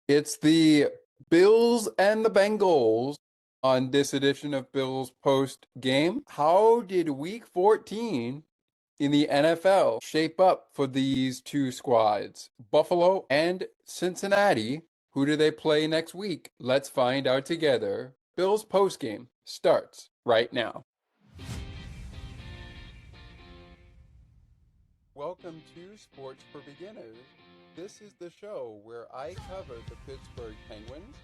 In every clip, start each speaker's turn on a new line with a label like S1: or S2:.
S1: It's the Bills and the Bengals on this edition of Bills Post Game. How did Week 14 in the NFL shape up for these two squads? Buffalo and Cincinnati. Who do they play next week? Let's find out together. Bills Post Game starts right now. Welcome to Sports for Beginners. This is the show where I cover the Pittsburgh Penguins,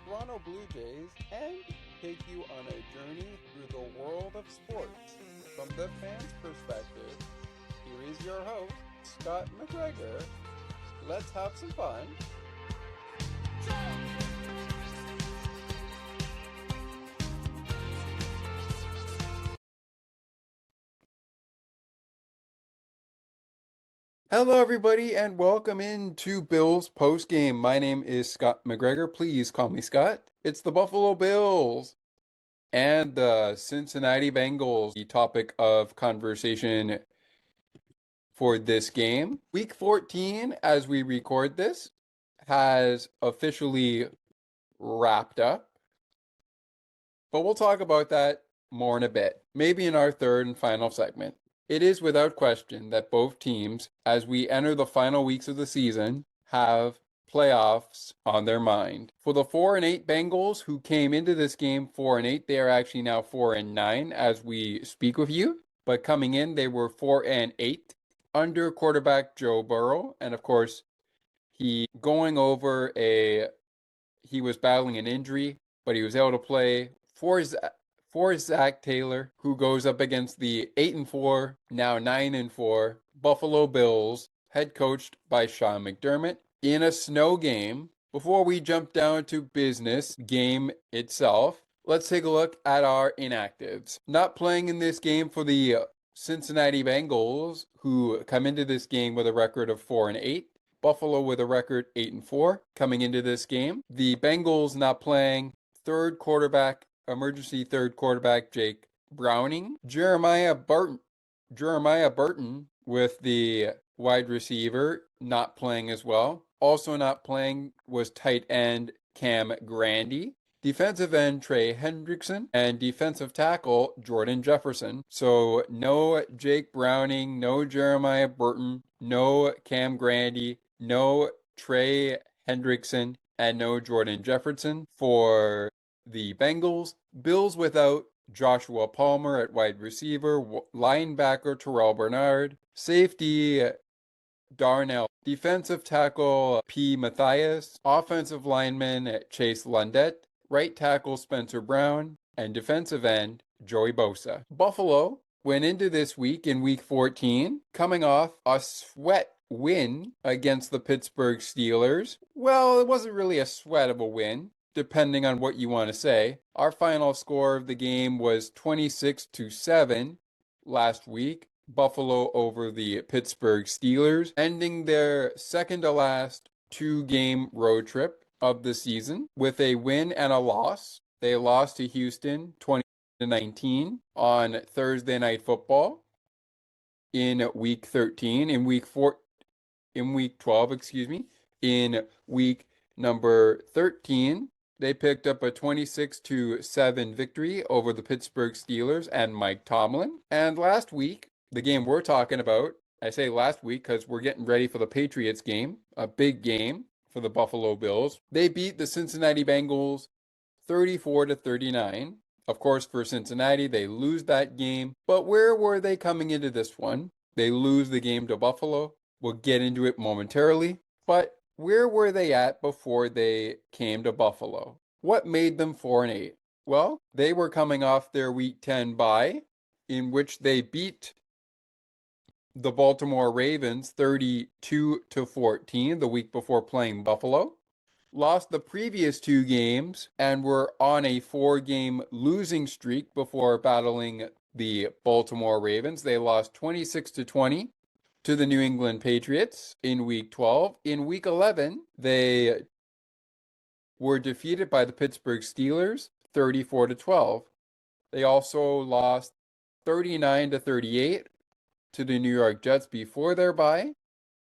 S1: Toronto Blue Jays, and take you on a journey through the world of sports. From the fans' perspective, here is your host, Scott McGregor. Let's have some fun. Hello, everybody, and welcome into Bills Postgame. My name is Scott McGregor. Please call me Scott. It's the Buffalo Bills and the Cincinnati Bengals, the topic of conversation for this game. Week 14, as we record this, has officially wrapped up, but we'll talk about that more in a bit, maybe in our third and final segment. It is without question that both teams, as we enter the final weeks of the season, have playoffs on their mind. For the 4-8 Bengals, who came into this game 4-8, they are actually now 4-9 as we speak with you. But coming in, they were 4-8 under quarterback Joe Burrow, and of course, he was battling an injury, but he was able to play for Zach Taylor, who goes up against the 8-4, now 9-4 Buffalo Bills, head coached by Sean McDermott, in a snow game. Before we jump down to business game itself, let's take a look at our inactives. Not playing in this game for the Cincinnati Bengals, who come into this game with a record of 4-8. Buffalo with a record 8-4 coming into this game. The Bengals not playing emergency third quarterback Jake Browning. Jeremiah Burton with the wide receiver not playing as well. Also not playing was tight end Cam Grandy, defensive end Trey Hendrickson, and defensive tackle Jordan Jefferson. So no Jake Browning, no Jeremiah Burton, no Cam Grandy, no Trey Hendrickson, and no Jordan Jefferson for the Bengals. Bills without Joshua Palmer at wide receiver, linebacker Terrell Bernard, safety Darnell, defensive tackle P. Matthias, offensive lineman Chase Lundett, right tackle Spencer Brown, and defensive end Joey Bosa. Buffalo went into this week in week 14 coming off a sweat win against the Pittsburgh Steelers. Well, it wasn't really a sweat of a win, depending on what you want to say. Our final score of the game was 26-7 last week. Buffalo over the Pittsburgh Steelers, ending their second to last 2-game road trip of the season with a win and a loss. They lost to Houston 20-19 on Thursday Night Football in week 13. In week 12, in week number 13, they picked up a 26-7 victory over the Pittsburgh Steelers and Mike Tomlin. And last week, the game we're talking about, I say last week because we're getting ready for the Patriots game, a big game for the Buffalo Bills. They beat the Cincinnati Bengals 34-39. Of course, for Cincinnati, they lose that game. But where were they coming into this one? They lose the game to Buffalo. We'll get into it momentarily. But where were they at before they came to Buffalo? What made them 4-8? Well, they were coming off their Week 10 bye, in which they beat the Baltimore Ravens 32-14 the week before playing Buffalo. Lost the previous 2 games and were on a 4-game losing streak before battling the Baltimore Ravens. They lost 26-20 to the New England Patriots in week 12. In week 11, they were defeated by the Pittsburgh Steelers 34-12. They also lost 39-38 to the New York Jets before their bye,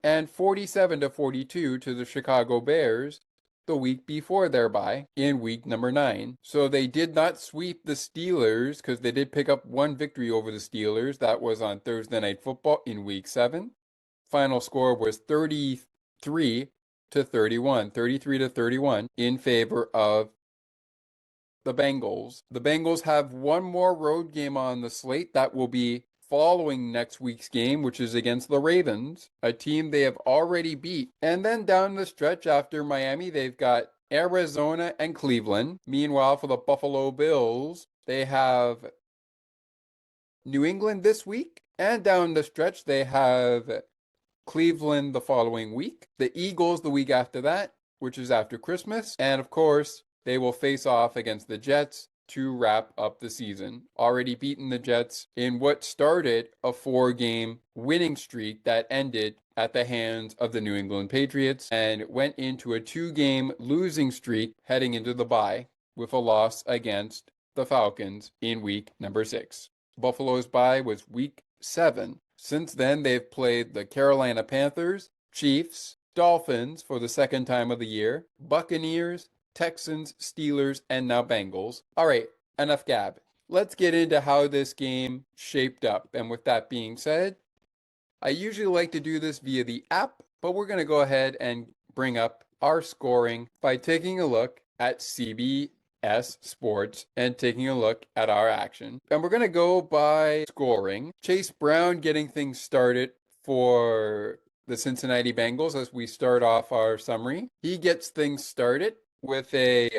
S1: and 47-42 to the Chicago Bears the week before their bye in week number 9. So they did not sweep the Steelers because they did pick up one victory over the Steelers. That was on Thursday Night Football in week 7. Final score was 33 to 31, 33 to 31 in favor of the Bengals. The Bengals have one more road game on the slate that will be following next week's game, which is against the Ravens, a team they have already beat. And then down the stretch after Miami, they've got Arizona and Cleveland. Meanwhile, for the Buffalo Bills, they have New England this week. And down the stretch, they have Cleveland the following week, the Eagles the week after that, which is after Christmas. And of course, they will face off against the Jets to wrap up the season. Already beaten the Jets in what started a 4-game winning streak that ended at the hands of the New England Patriots and went into a 2-game losing streak heading into the bye with a loss against the Falcons in week number 6. Buffalo's bye was week 7. Since then, they've played the Carolina Panthers, Chiefs, Dolphins for the second time of the year, Buccaneers, Texans, Steelers, and now Bengals. All right, enough gab. Let's get into how this game shaped up. And with that being said, I usually like to do this via the app, but we're going to go ahead and bring up our scoring by taking a look at CBS Sports and taking a look at our action. And we're going to go by scoring. Chase Brown getting things started for the Cincinnati Bengals as we start off our summary. He gets things started with a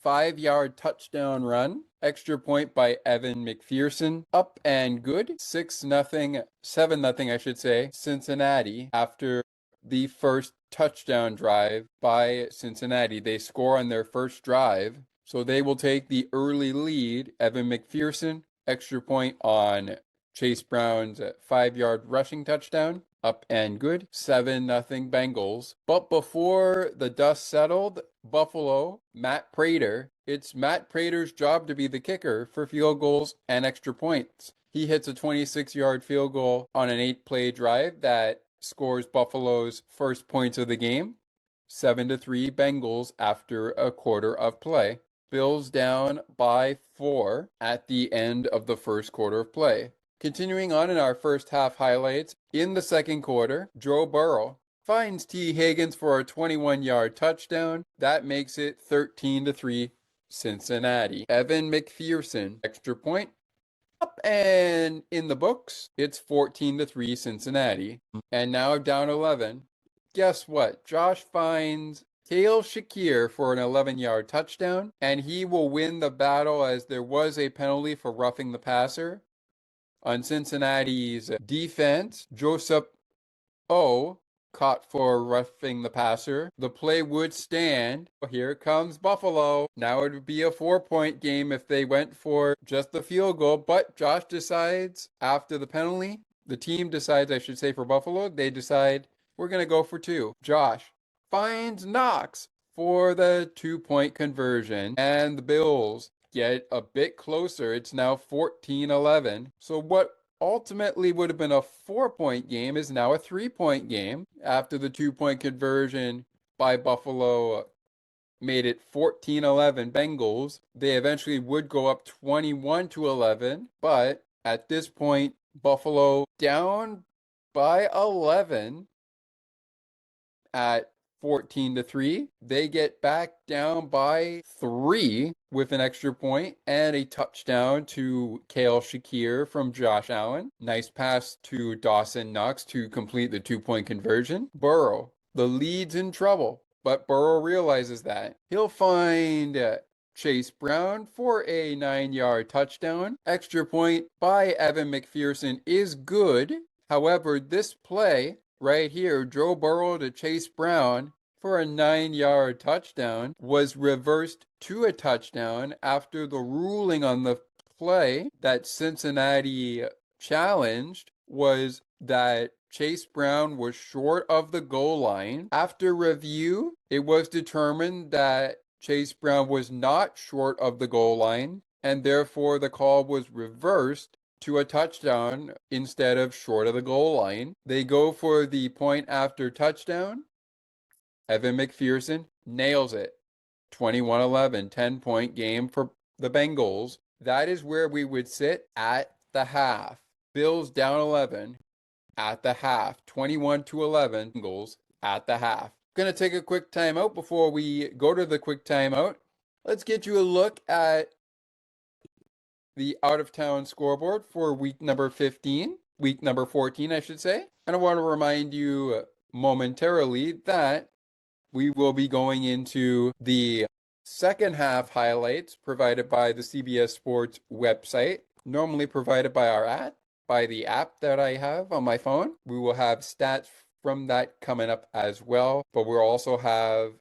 S1: 5-yard touchdown run. Extra point by Evan McPherson. Up and good. 6-0, 7-0, I should say, Cincinnati after the first touchdown drive by Cincinnati. They score on their first drive, so they will take the early lead. Evan McPherson, extra point on Chase Brown's 5-yard rushing touchdown. Up and good. 7-0 Bengals. But before the dust settled, Buffalo, Matt Prater. It's Matt Prater's job to be the kicker for field goals and extra points. He hits a 26-yard field goal on an 8-play drive that scores Buffalo's first points of the game. 7-3 Bengals after a quarter of play. Bills down by 4 at the end of the first quarter of play. Continuing on in our first half highlights, in the second quarter, Joe Burrow finds T. Higgins for a 21-yard touchdown. That makes it 13-3 Cincinnati. Evan McPherson, extra point. Up and in the books, it's 14-3 Cincinnati. And now down 11. Guess what? Josh finds Kale Shakir for an 11-yard touchdown, and he will win the battle as there was a penalty for roughing the passer. On Cincinnati's defense, Joseph O. caught for roughing the passer. The play would stand. Here comes Buffalo. Now it would be a 4-point game if they went for just the field goal, but Josh decides after the penalty, the team decides, I should say for Buffalo, they decide we're going to go for 2. Josh finds Knox for the 2-point conversion, and the Bills get a bit closer. It's now 14-11. So what ultimately would have been a 4-point game is now a 3-point game after the 2-point conversion by Buffalo made it 14-11 Bengals. They eventually would go up 21-11, but at this point, Buffalo down by 11 at 14-3. They get back down by 3 with an extra point and a touchdown to Kale Shakir from Josh Allen. Nice pass to Dawson Knox to complete the 2-point conversion. Burrow, the lead's in trouble, but Burrow realizes that. He'll find Chase Brown for a 9-yard touchdown. Extra point by Evan McPherson is good. However, this play right here, Joe Burrow to Chase Brown for a 9-yard touchdown was reversed to a touchdown after the ruling on the play that Cincinnati challenged was that Chase Brown was short of the goal line. After review, it was determined that Chase Brown was not short of the goal line, and therefore the call was reversed to a touchdown instead of short of the goal line. They go for the point after touchdown. Evan McPherson nails it. 21-11, 10-point game for the Bengals. That is where we would sit at the half. Bills down 11 at the half. 21-11, Bengals at the half. Going to take a quick timeout before we go to the quick timeout. Let's get you a look at the out-of-town scoreboard for week number 15. Week number 14, I should say. And I want to remind you momentarily that we will be going into the second half highlights provided by the CBS Sports website, normally provided by the app that I have on my phone. We will have stats from that coming up as well, but we'll also have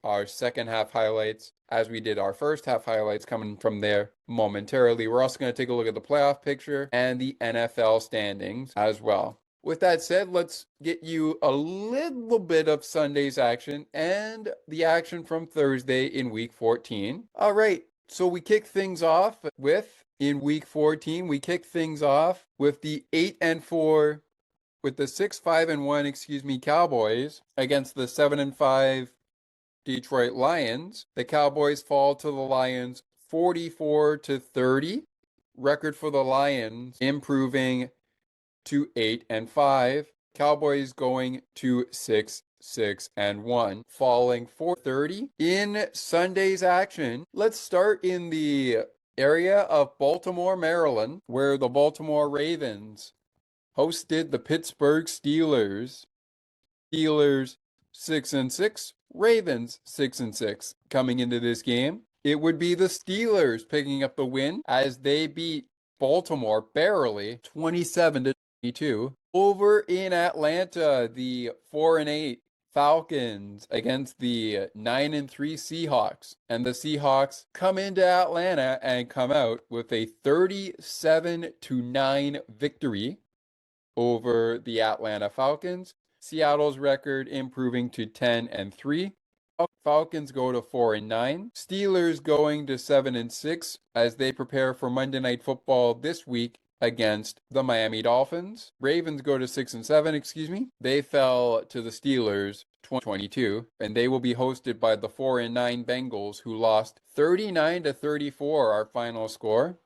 S1: our second half highlights as we did our first half highlights coming from there momentarily. We're also going to take a look at the playoff picture and the NFL standings as well. With that said, let's get you a little bit of Sunday's action and the action from Thursday in week 14. All right, so we kick things off in week 14, we kick things off with the 8-4, with the 6-5-1, Cowboys against the 7-5 Detroit Lions. The Cowboys fall to the Lions 44-30. Record for the Lions improving to 8-5. Cowboys going to 6-1, falling 4-30. In Sunday's action, let's start in the area of Baltimore, Maryland, where the Baltimore Ravens hosted the Pittsburgh Steelers. Steelers 6-6, Ravens 6-6. Coming into this game, it would be the Steelers picking up the win as they beat Baltimore barely 27-22. Over in Atlanta, the 4-8 Falcons against the 9-3 Seahawks. And the Seahawks come into Atlanta and come out with a 37-9 victory over the Atlanta Falcons. Seattle's record improving to 10-3. Falcons go to 4-9. Steelers going to 7-6 as they prepare for Monday Night Football this week against the Miami Dolphins. Ravens go to 6-7, They fell to the Steelers 20-22, and they will be hosted by the 4-9 Bengals, who lost 39-34, our final score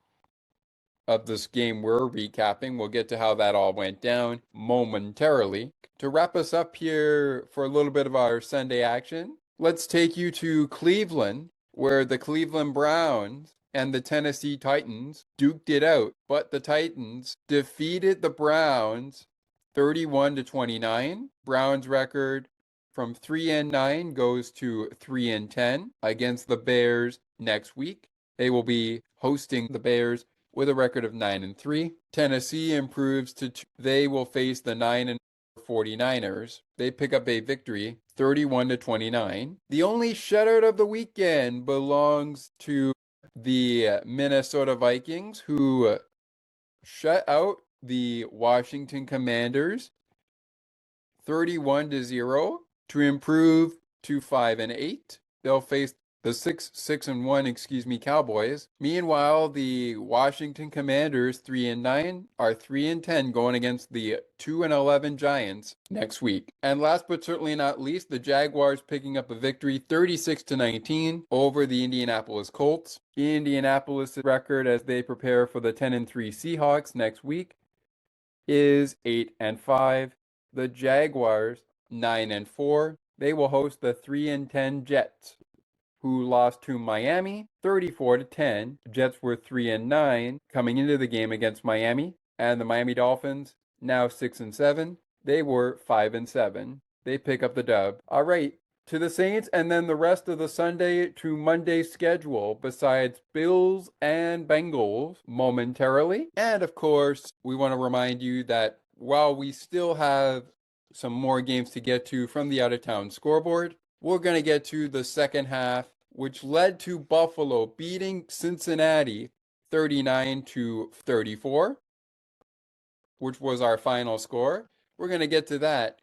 S1: of this game we're recapping. We'll get to how that all went down momentarily. To wrap us up here for a little bit of our Sunday action, let's take you to Cleveland, where the Cleveland Browns and the Tennessee Titans duked it out, but the Titans defeated the Browns 31-29. Browns record from 3-9 goes to 3-10 against the Bears next week. They will be hosting the Bears with a record of 9-3. Tennessee improves to they will face the 9-4 49ers. They pick up a victory 31-29. The only shutout of the weekend belongs to the Minnesota Vikings, who shut out the Washington Commanders 31-0 to improve to 5-8. They'll face the 6-1, Cowboys. Meanwhile, the Washington Commanders 3-9 are 3-10 going against the 2-11 Giants next week. And last but certainly not least, the Jaguars picking up a victory 36-19 over the Indianapolis Colts. Indianapolis' record as they prepare for the 10-3 Seahawks next week is 8-5. The Jaguars 9-4. They will host the 3-10 Jets, who lost to Miami 34-10. Jets were 3-9 coming into the game against Miami, and the Miami Dolphins now 6-7. They were 5-7. They pick up the dub. All right, to the Saints, and then the rest of the Sunday to Monday schedule besides Bills and Bengals momentarily. And of course, we want to remind you that while we still have some more games to get to from the out-of-town scoreboard, we're going to get to the second half, which led to Buffalo beating Cincinnati 39-34, which was our final score. We're going to get to that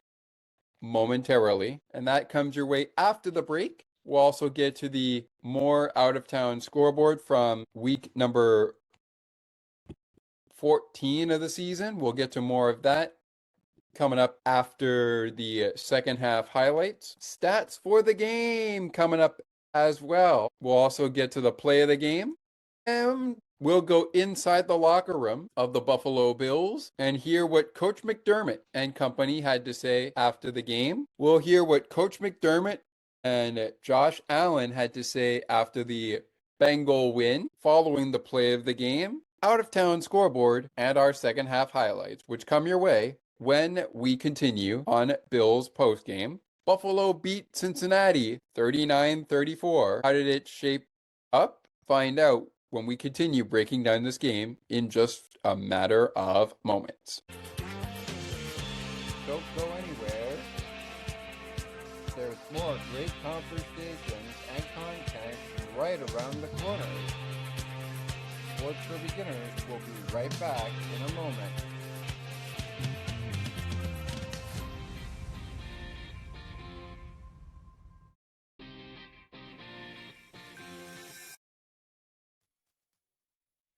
S1: momentarily, and that comes your way after the break. We'll also get to the more out-of-town scoreboard from week number 14 of the season. We'll get to more of that coming up after the second half highlights. Stats for the game coming up as well. We'll also get to the play of the game. And we'll go inside the locker room of the Buffalo Bills and hear what Coach McDermott and company had to say after the game. We'll hear what Coach McDermott and Josh Allen had to say after the Bengal win following the play of the game, out of town scoreboard, and our second half highlights, which come your way when we continue on Bills postgame. Buffalo beat Cincinnati 39-34. How did it shape up? Find out when we continue breaking down this game in just a matter of moments. Don't go anywhere. There's more great conversations and content right around the corner. Sports for Beginners will be right back in a moment.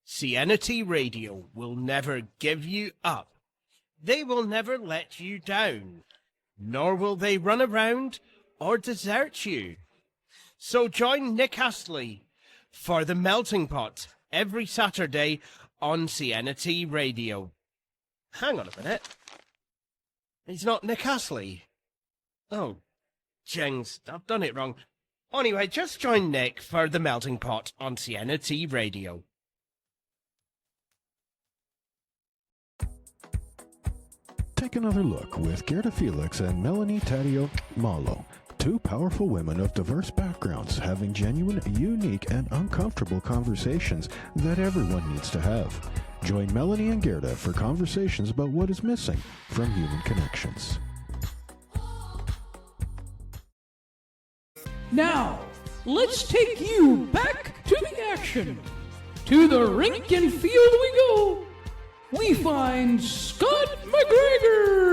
S2: Cincinnati Radio will never give you up. They will never let you down, nor will they run around or desert you. So join Nick Astley for The Melting Pot every Saturday on Cincinnati Radio. Hang on a minute. He's not Nick Astley. Oh, jings, I've done it wrong. Anyway, just join Nick for The Melting Pot on Cincinnati Radio.
S3: Take another look with Gerda Felix and Melanie Taddeo Malo, two powerful women of diverse backgrounds having genuine, unique, and uncomfortable conversations that everyone needs to have. Join Melanie and Gerda for conversations about what is missing from human connections.
S4: Now, let's take you back to the action. To the rink and field we go. We find Scott McGregor.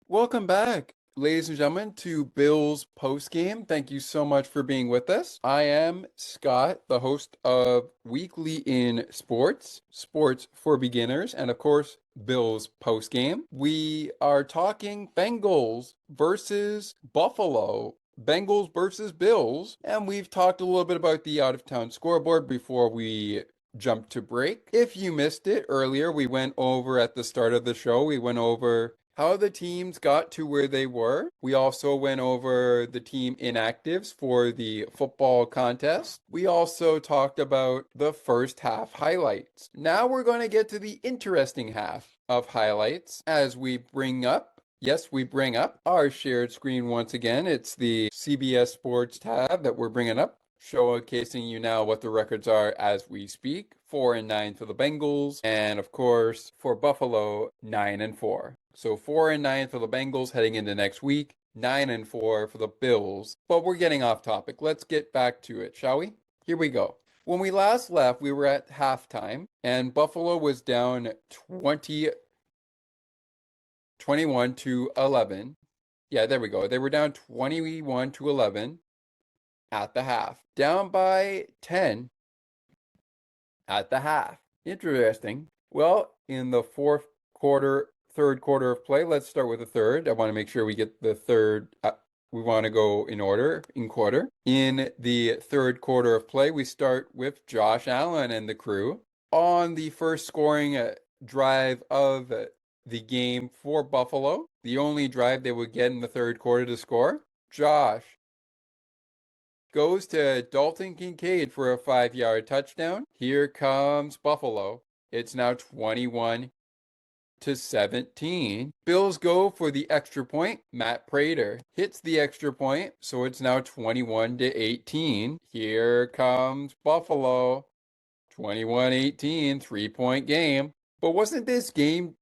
S1: Welcome back, ladies and gentlemen, to Bills Postgame. Thank you so much for being with us. I am Scott, the host of Weekly in Sports, Sports for Beginners, and of course, Bills Postgame. We are talking Bengals versus Buffalo, Bengals versus Bills, and we've talked a little bit about the out-of-town scoreboard before we jump to break. If you missed it earlier, we went over at the start of the show, we went over how the teams got to where they were. We also went over the team inactives for the football contest. We also talked about the first half highlights. Now we're going to get to the interesting half of highlights as we bring up our shared screen once again. It's the CBS Sports tab that we're bringing up, showcasing you now what the records are as we speak. 4-9 for the Bengals, and of course for Buffalo, 9-4. So 4-9 for the Bengals heading into next week, 9-4 for the Bills. But we're getting off topic. Let's get back to it, shall we? Here we go. When we last left, we were at halftime, and Buffalo was down 21-11. Yeah, there we go. They were down 21-11 at the half. Down by 10 at the half. Interesting. Well, in the third quarter of play, let's start with the third. I want to make sure we get the third. We want to go in quarter. In the third quarter of play, we start with Josh Allen and the crew on the first scoring drive of the game for Buffalo. The only drive they would get in the third quarter to score. Josh goes to Dalton Kincaid for a 5-yard touchdown. Here comes Buffalo. It's now 21-17. Bills go for the extra point. Matt Prater hits the extra point, so it's now 21-18. Here comes Buffalo. 21-18, 3-point game. But wasn't this game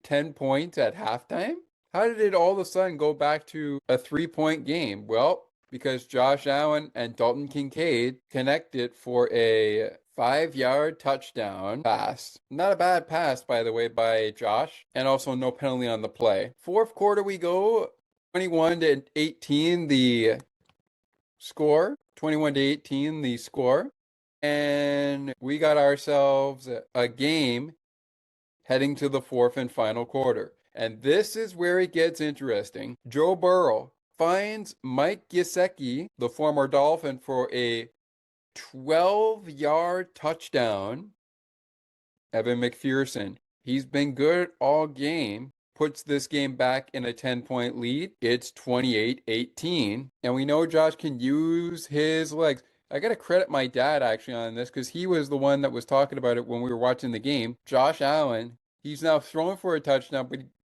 S1: 10 points at halftime? How did it all of a sudden go back to a 3-point game? Well, because Josh Allen and Dalton Kincaid connected for a 5-yard touchdown pass. Not a bad pass, by the way, by Josh, and also no penalty on the play. Fourth quarter we go, 21-18. The score, 21-18, the score. And we got ourselves a game heading to the fourth and final quarter. And this is where it gets interesting. Joe Burrow finds Mike Gesicki, the former Dolphin, for a 12-yard touchdown. Evan McPherson, he's been good all game, puts this game back in a 10-point lead. It's 28-18, and we know Josh can use his legs. I got to credit my dad actually on this because he was the one that was talking about it when we were watching the game. Josh Allen, he's now throwing for a touchdown,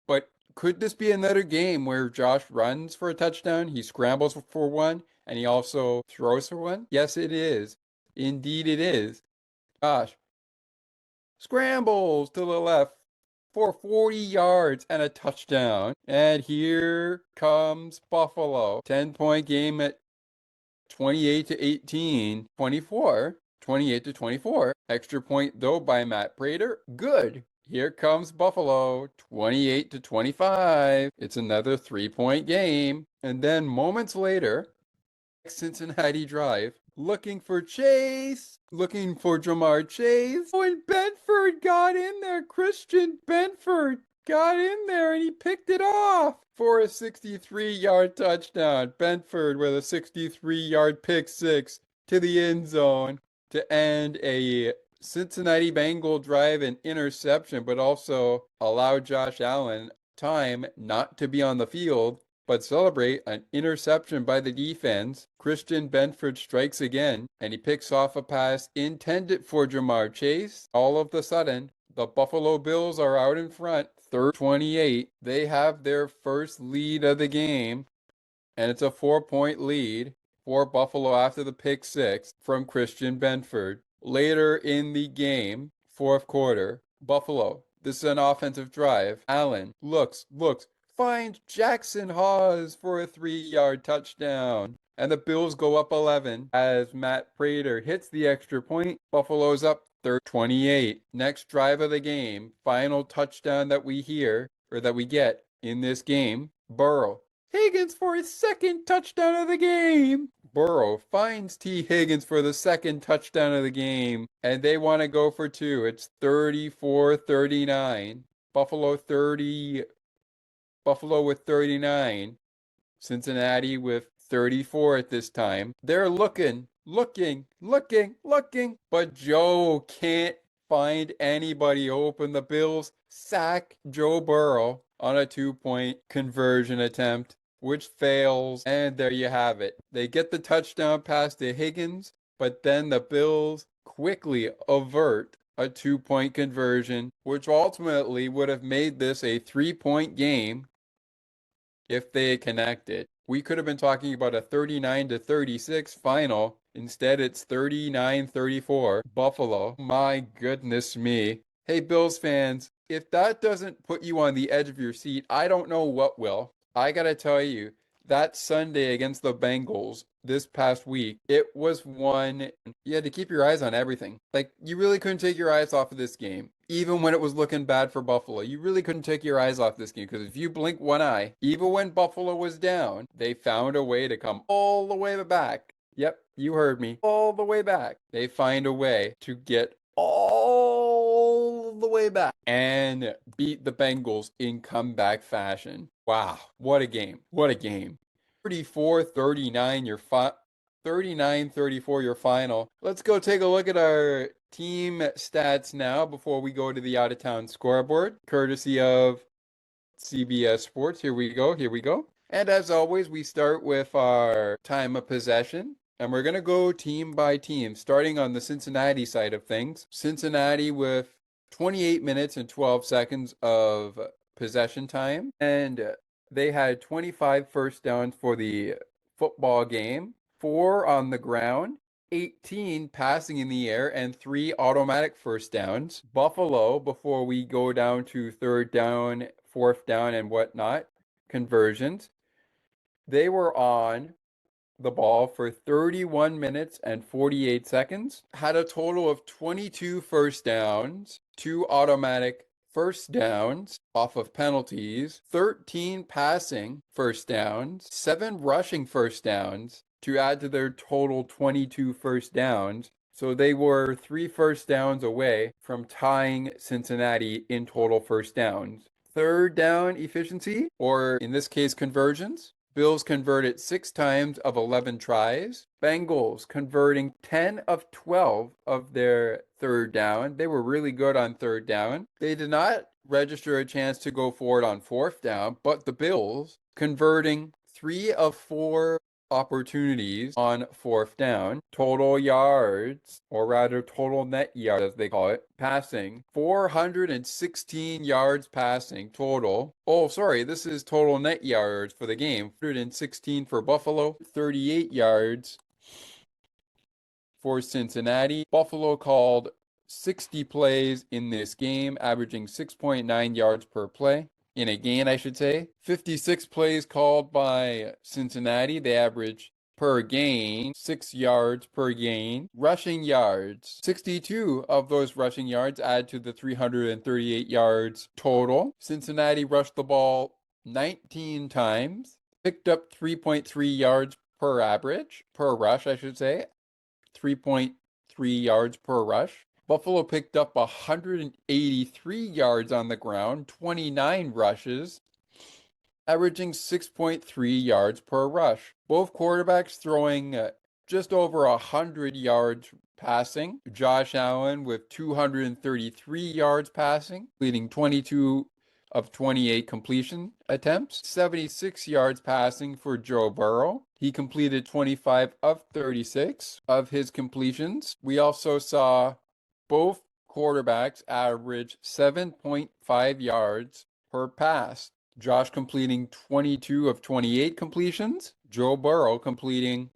S1: but could this be another game where Josh runs for a touchdown, he scrambles for one, and he also throws for one? Yes, it is. Indeed, it is. Josh scrambles to the left for 40 yards and a touchdown. And here comes Buffalo. 10-point game at 28-18, 28-24. Extra point though by Matt Prater. Good. Here comes Buffalo, 28-25. It's another 3-point game. And then moments later, Cincinnati drive, looking for Chase, looking for Jamar Chase. Oh, and Benford got in there. Christian Benford got in there and he picked it off for a 63-yard touchdown. Benford with a 63-yard pick six to the end zone to end a Cincinnati Bengal drive and interception, but also allow Josh Allen time not to be on the field but celebrate an interception by the defense. Christian Benford strikes again, and he picks off a pass intended for Jamar Chase. All of a sudden, the Buffalo Bills are out in front, 3rd-28. They have their first lead of the game, and it's a 4-point lead for Buffalo after the pick six from Christian Benford. Later in the game, fourth quarter, Buffalo, this is an offensive drive. Allen looks, finds Jackson Hawes for a 3-yard touchdown. And the Bills go up 11 as Matt Prater hits the extra point. Buffalo's up 3rd-28. Next drive of the game, final touchdown that we get in this game, Burrow. Higgins for his second touchdown of the game. Burrow finds T. Higgins for the second touchdown of the game, and they want to go for two. It's 34-39. Buffalo with 39. Cincinnati with 34 at this time. They're looking, but Joe can't find anybody open. The Bills sack Joe Burrow on a 2-point conversion attempt, which fails. And there you have it. They get the touchdown pass to Higgins, but then the Bills quickly avert a 2-point conversion, which ultimately would have made this a 3-point game if they had connected. We could have been talking about a 39-36 final. Instead, it's 39-34. Buffalo. My goodness me. Hey, Bills fans, if that doesn't put you on the edge of your seat, I don't know what will. I gotta tell you, that Sunday against the Bengals this past week, it was one you had to keep your eyes on everything. Like, you really couldn't take your eyes off of this game. Even when it was looking bad for Buffalo, you really couldn't take your eyes off this game because if you blink one eye, even when Buffalo was down, they found a way to come all the way back. Yep, you heard me. All the way back. They find a way to get all the way back and beat the Bengals in comeback fashion. Wow, what a game. What a game. 34-39 your 39-34 your final. Let's go take a look at our team stats now before we go to the out-of-town scoreboard, courtesy of CBS Sports. Here we go. And as always, we start with our time of possession. And we're going to go team by team, starting on the Cincinnati side of things. Cincinnati with 28 minutes and 12 seconds of possession time. And they had 25 first downs for the football game, 4 on the ground, 18 passing in the air, and 3 automatic first downs. Buffalo, before we go down to third down, fourth down, and whatnot, conversions, they were on the ball for 31 minutes and 48 seconds, had a total of 22 first downs, 2 automatic first downs off of penalties, 13 passing first downs, 7 rushing first downs, to add to their total 22 first downs. So they were 3 first downs away from tying Cincinnati in total first downs. Third down efficiency, or in this case, conversions. Bills converted 6 times of 11 tries. Bengals converting 10 of 12 of their third down. They were really good on third down. They did not register a chance to go forward on fourth down, but the Bills converting 3 of 4 opportunities on fourth down. Total yards, or rather total net yards as they call it, passing. 416 yards passing total. Oh, sorry, this is total net yards for the game. 116 for Buffalo, 38 yards for Cincinnati. Buffalo called 60 plays in this game, averaging 6.9 yards per play. In a gain, I should say. 56 plays called by Cincinnati. They average per gain 6 yards per gain. Rushing yards, 62 of those rushing yards add to the 338 yards total. Cincinnati rushed the ball 19 times, picked up 3.3 yards per rush, I should say. 3.3 yards per rush. Buffalo picked up 183 yards on the ground, 29 rushes, averaging 6.3 yards per rush. Both quarterbacks throwing just over 100 yards passing. Josh Allen with 233 yards passing, leading 22 of 28 completion attempts. 76 yards passing for Joe Burrow. He completed 25 of 36 of his completions. We also saw both quarterbacks average 7.5 yards per pass. Josh completing 22 of 28 completions. Joe Burrow completing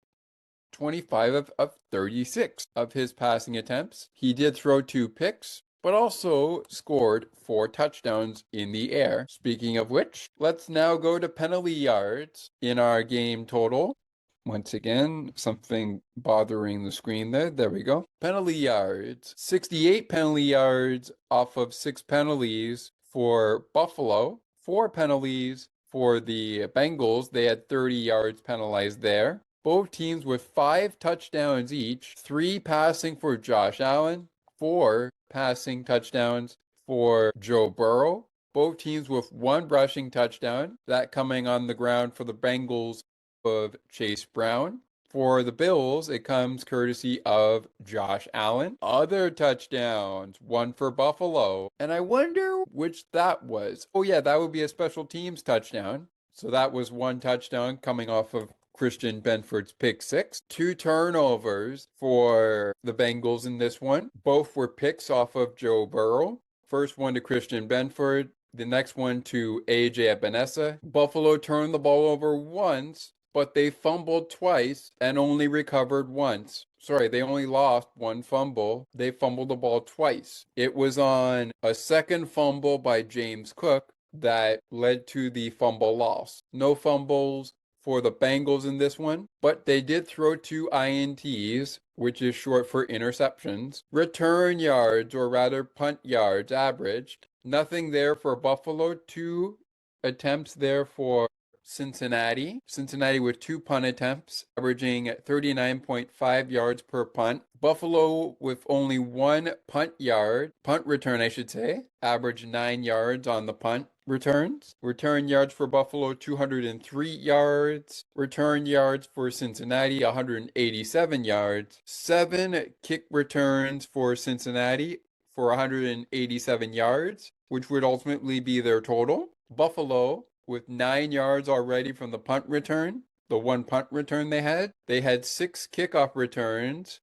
S1: 25 of 36 of his passing attempts. He did throw 2 picks, but also scored 4 touchdowns in the air. Speaking of which, let's now go to penalty yards in our game total. Once again, something bothering the screen there. There we go. Penalty yards. 68 penalty yards off of 6 penalties for Buffalo. 4 penalties for the Bengals. They had 30 yards penalized there. Both teams with 5 touchdowns each. 3 passing for Josh Allen. 4 passing touchdowns for Joe Burrow. Both teams with 1 rushing touchdown. That coming on the ground for the Bengals of Chase Brown. For the Bills, it comes courtesy of Josh Allen. Other touchdowns, 1 for Buffalo. And I wonder which that was. Oh yeah, that would be a special teams touchdown. So that was 1 touchdown coming off of Christian Benford's pick 6. 2 turnovers for the Bengals in this one. Both were picks off of Joe Burrow. First one to Christian Benford. The next one to AJ Epenesa. Buffalo turned the ball over once, but they fumbled twice and only recovered once. Sorry, they only lost 1 fumble. They fumbled the ball twice. It was on a second fumble by James Cook that led to the fumble loss. No fumbles for the Bengals in this one, but they did throw 2 INTs, which is short for interceptions. Return yards, or rather punt yards, averaged. Nothing there for Buffalo. 2 attempts there for Cincinnati. Cincinnati with 2 punt attempts, averaging 39.5 yards per punt. Buffalo with only 1 punt return, I should say, averaged 9 yards on the punt returns. Return yards for Buffalo, 203 yards. Return yards for Cincinnati, 187 yards. 7 kick returns for Cincinnati for 187 yards, which would ultimately be their total. Buffalo with 9 yards already from the punt return, the 1 punt return they had. They had 6 kickoff returns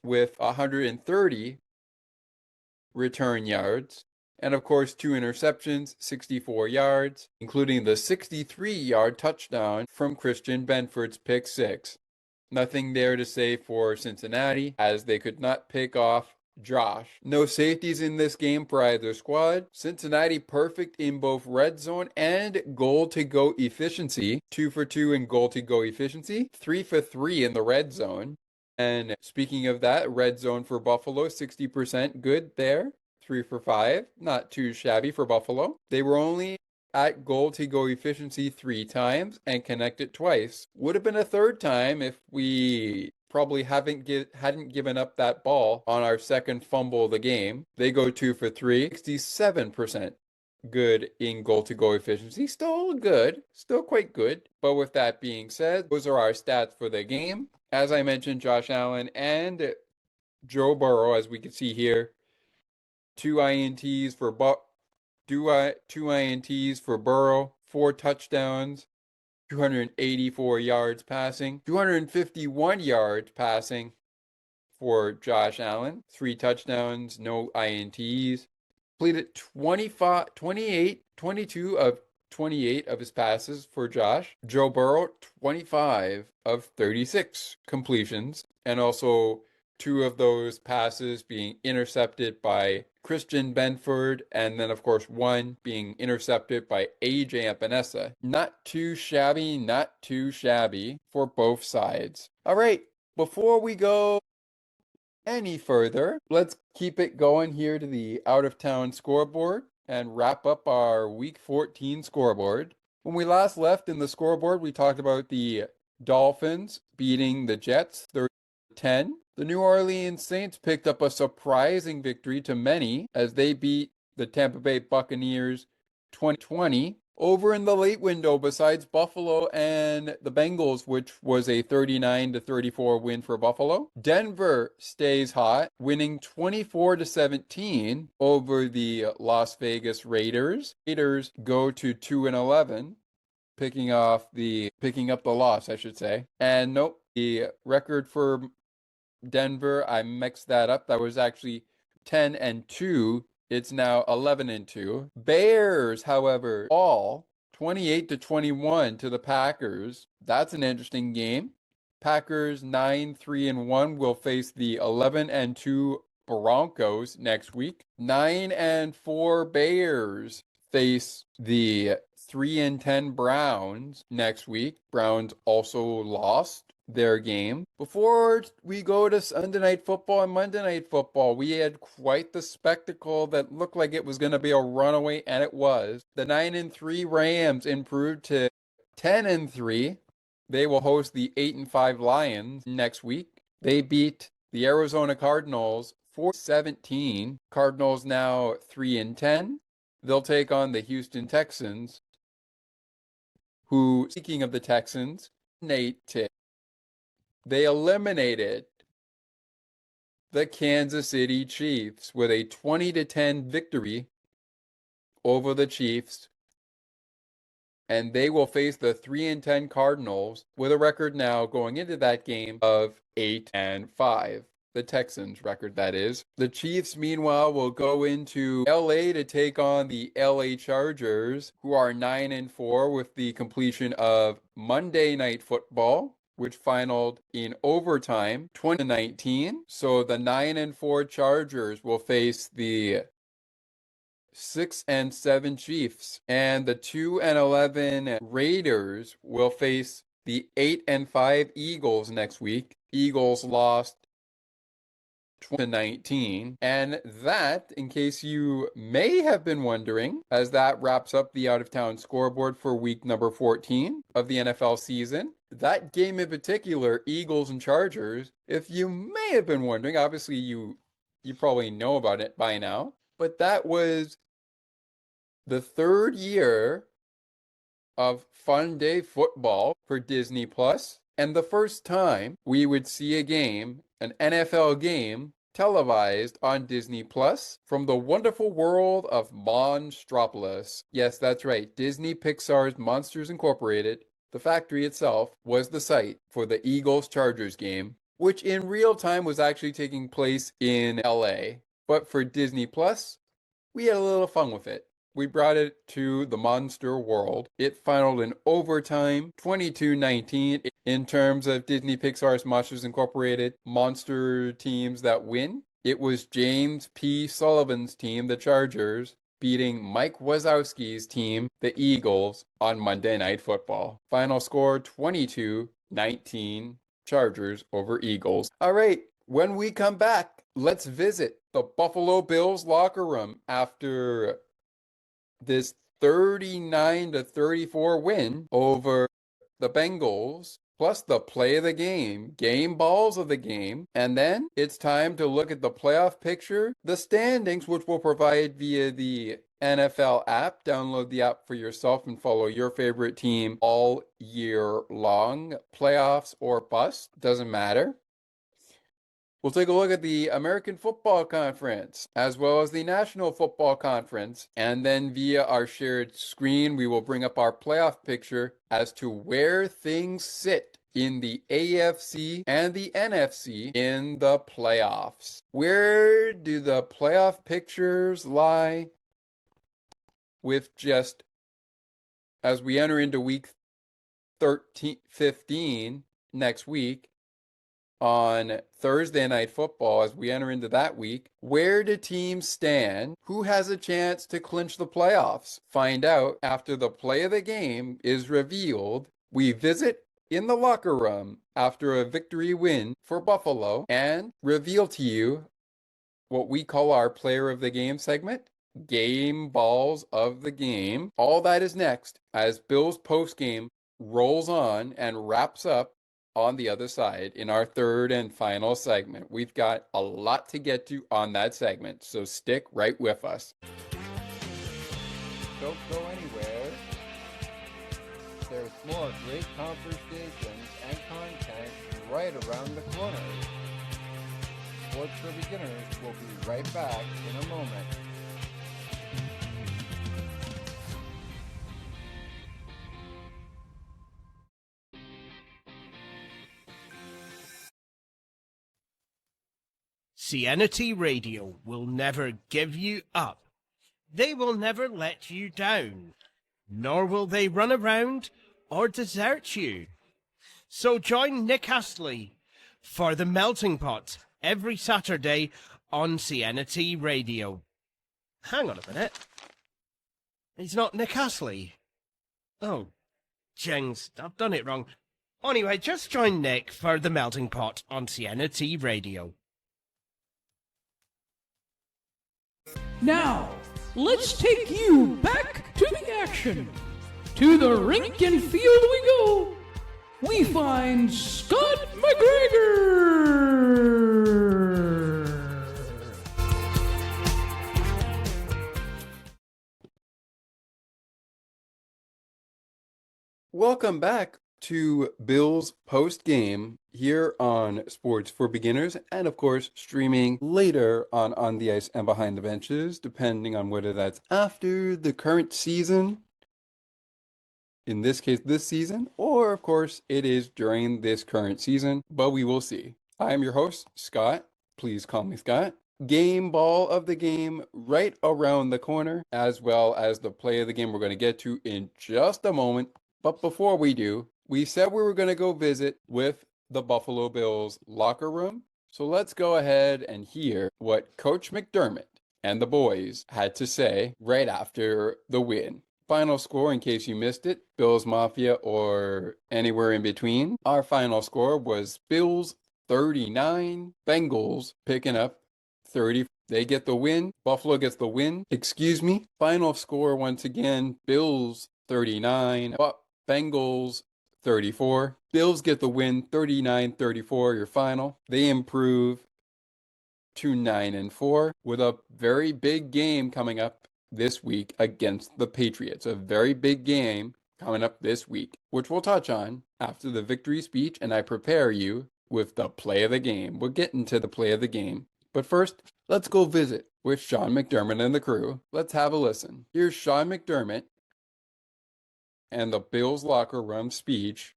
S1: with 130 return yards. And of course, 2 interceptions, 64 yards, including the 63-yard touchdown from Christian Benford's pick 6. Nothing there to say for Cincinnati, as they could not pick off Josh. No safeties in this game for either squad. Cincinnati perfect in both red zone and goal to go efficiency. 2 for 2 in goal to go efficiency. 3 for 3 in the red zone. And speaking of that, red zone for Buffalo, 60% good there. 3 for 5. Not too shabby for Buffalo. They were only at goal-to-go efficiency 3 times and connect it twice. Would have been a third time if we probably hadn't given up that ball on our second fumble of the game. They go 2 for 3, 67% good in goal-to-go efficiency. Still good, still quite good. But with that being said, those are our stats for the game. As I mentioned, Josh Allen and Joe Burrow, as we can see here, two INTs for Burrow, 4 touchdowns, 284 yards passing, 251 yards passing for Josh Allen, 3 touchdowns, no INTs. Completed 22 of 28 of his passes for Josh. Joe Burrow, 25 of 36 completions, and also 2 of those passes being intercepted by Christian Benford, and then, of course, 1 being intercepted by AJ Epinesa. Not too shabby for both sides. All right, before we go any further, let's keep it going here to the out-of-town scoreboard and wrap up our Week 14 scoreboard. When we last left in the scoreboard, we talked about the Dolphins beating the Jets 30-10. The New Orleans Saints picked up a surprising victory to many as they beat the Tampa Bay Buccaneers 2020. Over in the late window, besides Buffalo and the Bengals, which was a 39-34 win for Buffalo, Denver stays hot, winning 24-17 over the Las Vegas Raiders. Raiders go to 2-11, picking up the loss, I should say. And nope, the record for Denver, I mixed that up. That was actually 10-2. It's now 11-2. Bears, however, all 28-21 to the Packers. That's an interesting game. Packers 9-3-1 will face the 11-2 Broncos next week. 9-4 Bears face the 3-10 Browns next week. Browns also lost their game. Before we go to Sunday Night Football and Monday Night Football, we had quite the spectacle that looked like it was going to be a runaway, and it was. The 9-3 Rams improved to 10-3. They will host the 8-5 Lions next week. They beat the Arizona Cardinals 4-17. Cardinals now 3-10. They'll take on the Houston Texans, who, speaking of the Texans, they eliminated the Kansas City Chiefs with a 20-10 victory over the Chiefs. And they will face the 3-10 Cardinals with a record now going into that game of 8-5. The Texans record, that is. The Chiefs, meanwhile, will go into LA to take on the LA Chargers, who are 9-4 with the completion of Monday Night Football, which finaled in overtime 20-19. So the 9-4 Chargers will face the 6-7 Chiefs, and the 2-11 Raiders will face the 8-5 Eagles next week. Eagles lost 20-19. And that, in case you may have been wondering, as that wraps up the out-of-town scoreboard for week number 14 of the NFL season. That game in particular, Eagles and Chargers, if you may have been wondering, obviously you probably know about it by now, but that was the third year of Fun Day Football for Disney Plus, and the first time we would see a game, an NFL game, televised on Disney Plus from the wonderful world of Monstropolis. Yes, that's right, Disney Pixar's Monsters Incorporated. The factory itself was the site for the Eagles-Chargers game, which in real time was actually taking place in LA. But for Disney Plus, we had a little fun with it. We brought it to the monster world. It finaled in overtime, 22-19. In terms of Disney Pixar's Monsters Incorporated monster teams that win, it was James P. Sullivan's team, the Chargers, beating Mike Wazowski's team, the Eagles, on Monday Night Football. Final score 22-19, Chargers over Eagles. All right, when we come back, let's visit the Buffalo Bills locker room after this 39-34 win over the Bengals, plus the play of the game, game balls of the game. And then it's time to look at the playoff picture, the standings, which we'll provide via the NFL app. Download the app for yourself and follow your favorite team all year long. Playoffs or bust, doesn't matter. We'll take a look at the American Football Conference as well as the National Football Conference. And then via our shared screen, we will bring up our playoff picture as to where things sit in the AFC and the NFC in the playoffs. Where do the playoff pictures lie with just as we enter into week 15 next week? On Thursday Night Football, as we enter into that week, where do teams stand? Who has a chance to clinch the playoffs? Find out after the play of the game is revealed. We visit in the locker room after a victory win for Buffalo and reveal to you what we call our player of the game segment, game balls of the game. All that is next as Bills postgame rolls on and wraps up on the other side in our third and final segment. We've got a lot to get to on that segment, so stick right with us. Don't go anywhere. There's more great conversations and content right around the corner. Sports for Beginners will be right back in a moment.
S2: Cincinnati Radio will never give you up. They will never let you down, nor will they run around or desert you. So join Nick Astley for The Melting Pot every Saturday on Cincinnati Radio. Hang on a minute. He's not Nick Astley. Oh, jings, I've done it wrong. Anyway, just join Nick for The Melting Pot on Cincinnati Radio.
S4: Now, let's take you back to the action. To the rink and field we go. We find Scott McGregor.
S1: Welcome back to Bills post game here on Sports for Beginners, and of course streaming later on the ice and behind the benches, depending on whether that's after the current season, in this case this season, or of course it is during this current season, but we will see. I am your host, Scott. Please call me Scott. Game ball of the game right around the corner, as well as the play of the game we're going to get to in just a moment. But before we do, we said we were going to go visit with the Buffalo Bills locker room. So let's go ahead and hear what Coach McDermott and the boys had to say right after the win. Final score, in case you missed it, Bills Mafia or anywhere in between. Our final score was Bills 39, Bengals picking up 30. They get the win. Buffalo gets the win. Final score once again, Bills 39, Bengals 34. Bills get the win, 39-34, your final. They improve to 9-4 with a very big game coming up this week against the Patriots. A very big game coming up this week, which we'll touch on after the victory speech, and I prepare you with the play of the game. We're getting to the play of the game. But first, let's go visit with Sean McDermott and the crew. Let's have a listen. Here's Sean McDermott and the Bills locker room speech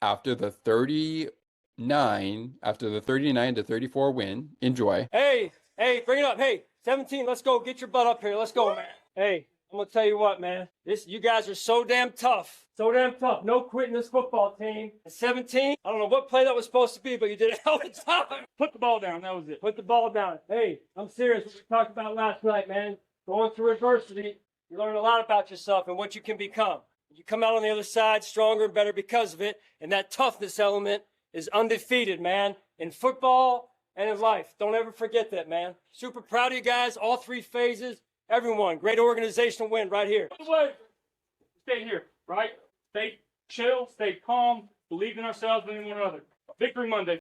S1: after the 39-34 win. Enjoy.
S5: Hey, bring it up. Hey, 17, let's go. Get your butt up here. Let's go, man. Hey, I'm going to tell you what, man. You guys are so damn tough. So damn tough. No quitting this football team. At 17, I don't know what play that was supposed to be, but you did a hell of a job. Put the ball down. That was it. Put the ball down. Hey, I'm serious. What we talked about last night, man. Going through adversity, you learn a lot about yourself and what you can become. You come out on the other side stronger and better because of it, and that toughness element is undefeated, man, in football and in life. Don't ever forget that, man. Super proud of you guys, all three phases, Everyone, great organizational win right here.
S6: By the way, stay here, right? Stay chill, stay calm, believe in ourselves and in one another. Victory Monday.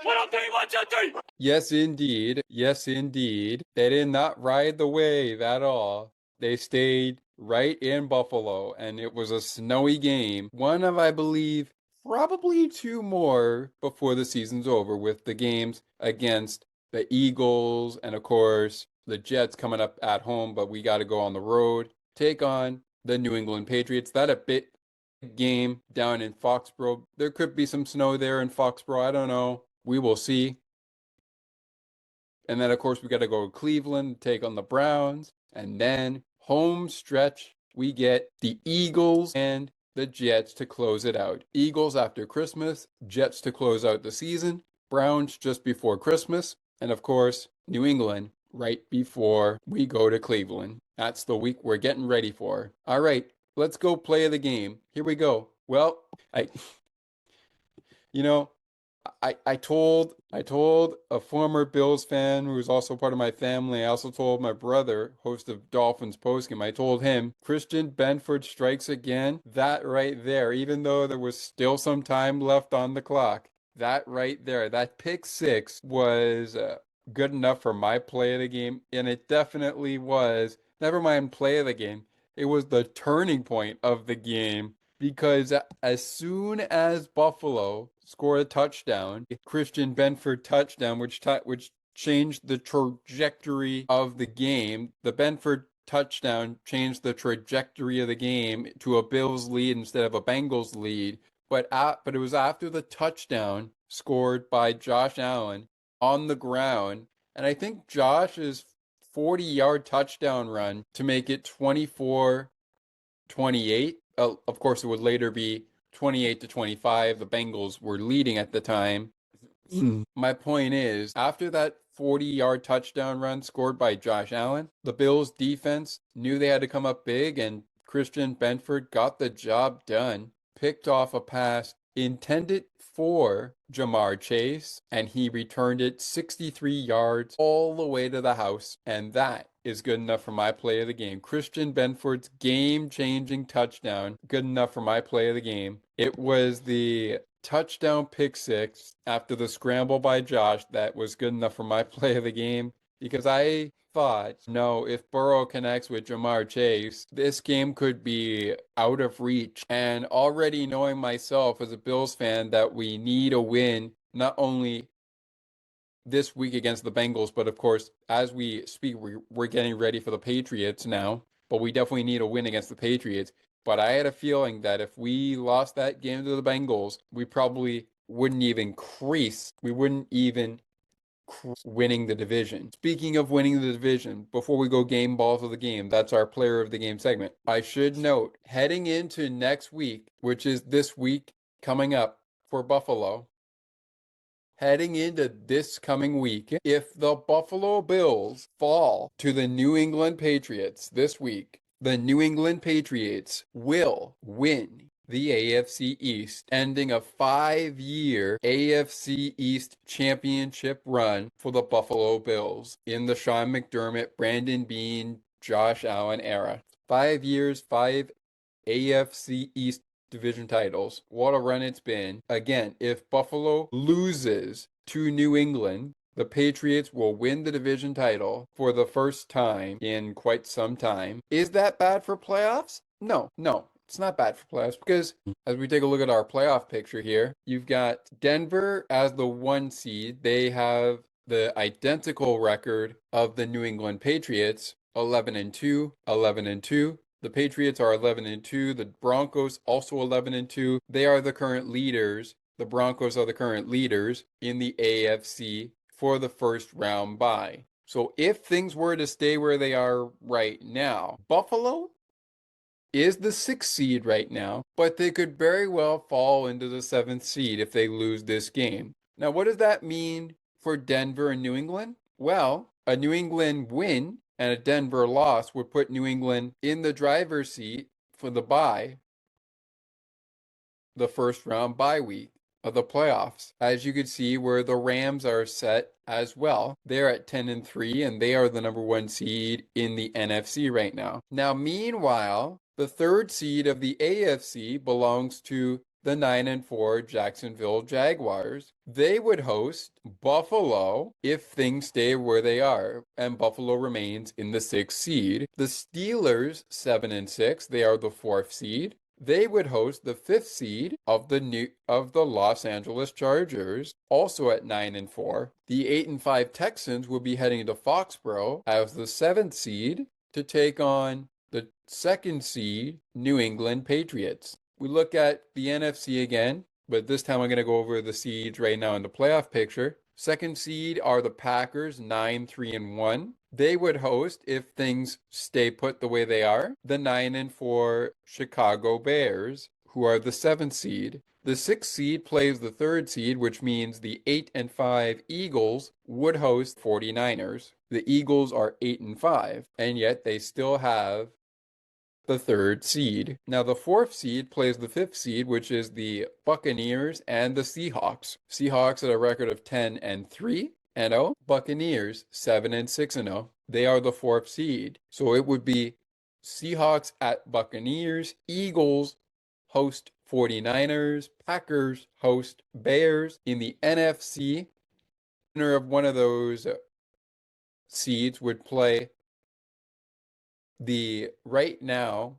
S6: 1, 2, 3, 1, 2, 3.
S1: Yes, indeed. Yes, indeed. They did not ride the wave at all. They stayed right in Buffalo, and it was a snowy game. One of, I believe, probably two more before the season's over, with the games against the Eagles and, of course, the Jets coming up at home, but we got to go on the road, take on the New England Patriots. That a bit game down in Foxborough. There could be some snow there in Foxborough. I don't know. We will see. And then, of course, we got to go to Cleveland, take on the Browns. And then, home stretch, we get the Eagles and the Jets to close it out. Eagles after Christmas, Jets to close out the season, Browns just before Christmas, and of course, New England right before we go to Cleveland. That's the week we're getting ready for. All right, let's go play the game. Here we go. Well, I told a former Bills fan who was also part of my family. I also told my brother, host of Dolphins Postgame, I told him, Christian Benford strikes again. That right there, even though there was still some time left on the clock, that right there, that pick six was good enough for my play of the game. And it definitely was, never mind play of the game, it was the turning point of the game. Because as soon as Buffalo scored a touchdown, Christian Benford touchdown, which changed the trajectory of the game, the Benford touchdown changed the trajectory of the game to a Bills lead instead of a Bengals lead. But it was after the touchdown scored by Josh Allen on the ground, and I think Josh's 40-yard touchdown run to make it 24-28. Of course, it would later be 28-25. The Bengals were leading at the time. My point is, after that 40-yard touchdown run scored by Josh Allen, the Bills defense knew they had to come up big, and Christian Benford got the job done. Picked off a pass intended for Jamar Chase, and he returned it 63 yards all the way to the house, and that is good enough for my play of the game. Christian Benford's game-changing touchdown, good enough for my play of the game. It was the touchdown pick six after the scramble by Josh that was good enough for my play of the game, because I thought, no, if Burrow connects with Jamar Chase, this game could be out of reach. And already knowing myself as a Bills fan that we need a win, not only this week against the Bengals, but of course, as we speak, we're getting ready for the Patriots now, but we definitely need a win against the Patriots. But I had a feeling that if we lost that game to the Bengals, we probably wouldn't even winning the division. Speaking of winning the division, before we go game balls of the game, that's our player of the game segment. I should note, heading into next week, which is this week coming up for Buffalo, heading into this coming week, if the Buffalo Bills fall to the New England Patriots this week, the New England Patriots will win the AFC East, ending a 5-year AFC East championship run for the Buffalo Bills in the Sean McDermott, Brandon Beane, Josh Allen era. 5 years, 5 AFC East division titles. What a run it's been. Again, if Buffalo loses to New England, the Patriots will win the division title for the first time in quite some time. Is that bad for playoffs? No. It's not bad for playoffs because as we take a look at our playoff picture here, you've got Denver as the 1 seed. They have the identical record of the New England Patriots, 11-2, 11-2. The Patriots are 11-2. The Broncos also 11-2. They are the current leaders. The Broncos are the current leaders in the AFC for the first round bye. So if things were to stay where they are right now, Buffalo is the 6th seed right now, but they could very well fall into the 7th seed if they lose this game. Now, what does that mean for Denver and New England? Well, a New England win and a Denver loss would put New England in the driver's seat for the bye, the first round bye week. of the playoffs. As you can see, where the Rams are set as well. They're at 10-3, and they are the number 1 seed in the NFC right now. Now, meanwhile, the 3rd seed of the AFC belongs to the 9-4 Jacksonville Jaguars. They would host Buffalo if things stay where they are, and Buffalo remains in the 6th seed. The Steelers, 7-6, they are the 4th seed. They would host the 5th seed of the Los Angeles Chargers, also at 9-4. The 8-5 Texans would be heading to Foxborough as the 7th seed to take on the 2nd seed New England Patriots. We look at the NFC again, but this time I'm going to go over the seeds right now in the playoff picture. 2nd seed are the Packers, 9-3-1. They would host, if things stay put the way they are, the 9-4 Chicago Bears, who are the 7th seed. The 6th seed plays the 3rd seed, which means the 8-5 Eagles would host 49ers. The Eagles are 8-5, and yet they still have the 3rd seed. Now the 4th seed plays the 5th seed, which is the Buccaneers and the Seahawks. Seahawks at a record of 10-3-0. Buccaneers 7-6-0. They are the 4th seed. So it would be Seahawks at Buccaneers, Eagles host 49ers, Packers host Bears. In the NFC, winner of one of those seeds would play the right now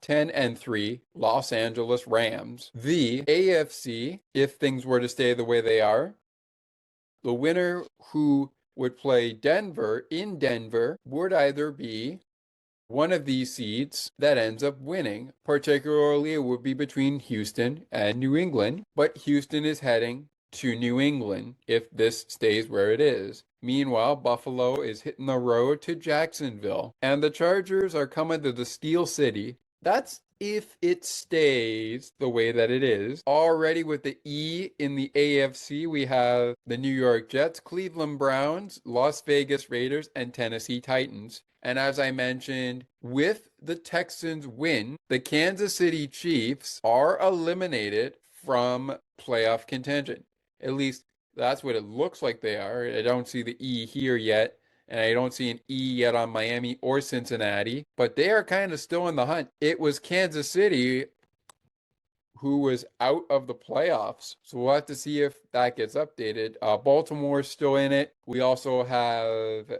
S1: 10-3 Los Angeles Rams. The AFC, if things were to stay the way they are, the winner who would play Denver in Denver would either be one of these seeds that ends up winning. Particularly, it would be between Houston and New England, but Houston is heading to New England if this stays where it is. Meanwhile, Buffalo is hitting the road to Jacksonville, and the Chargers are coming to the Steel City. That's if it stays the way that it is. Already with the E in the AFC, we have the New York Jets, Cleveland Browns, Las Vegas Raiders, and Tennessee Titans. And as I mentioned, with the Texans' win, the Kansas City Chiefs are eliminated from playoff contention. At least that's what it looks like they are. I don't see the E here yet, and I don't see an E yet on Miami or Cincinnati, but they are kind of still in the hunt. It was Kansas City who was out of the playoffs, so we'll have to see if that gets updated. Baltimore's still in it. We also have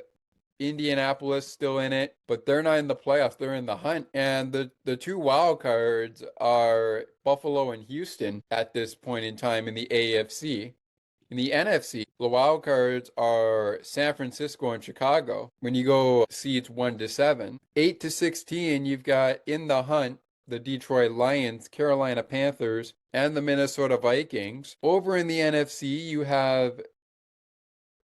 S1: Indianapolis still in it, but they're not in the playoffs. They're in the hunt. And the 2 wild cards are Buffalo and Houston at this point in time in the AFC. In the NFC, the wild cards are San Francisco and Chicago. When you go seeds 1-7, 8-16, you've got in the hunt the Detroit Lions, Carolina Panthers, and the Minnesota Vikings. Over in the NFC, you have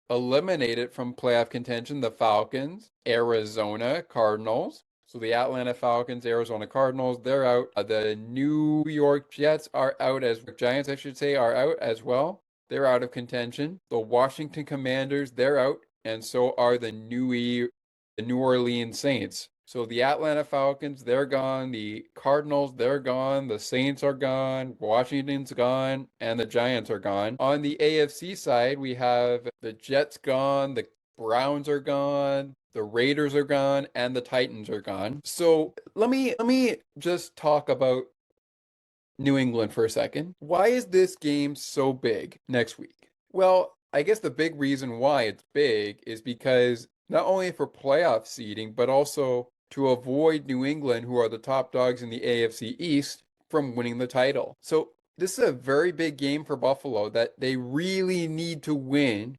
S1: eliminated from playoff contention the Falcons, Arizona Cardinals. So the Atlanta Falcons, Arizona Cardinals, they're out. The New York Jets are out as Giants, I should say, are out as well. They're out of contention. The Washington Commanders, they're out, and so are the New Orleans Saints. So the Atlanta Falcons, they're gone. The Cardinals, they're gone. The Saints are gone. Washington's gone. And the Giants are gone. On the AFC side, we have the Jets gone. The Browns are gone. The Raiders are gone. And the Titans are gone. So let me just talk about New England for a second. Why is this game so big next week? Well, I guess the big reason why it's big is because not only for playoff seeding, but also to avoid New England, who are the top dogs in the AFC East, from winning the title. So this is a very big game for Buffalo that they really need to win.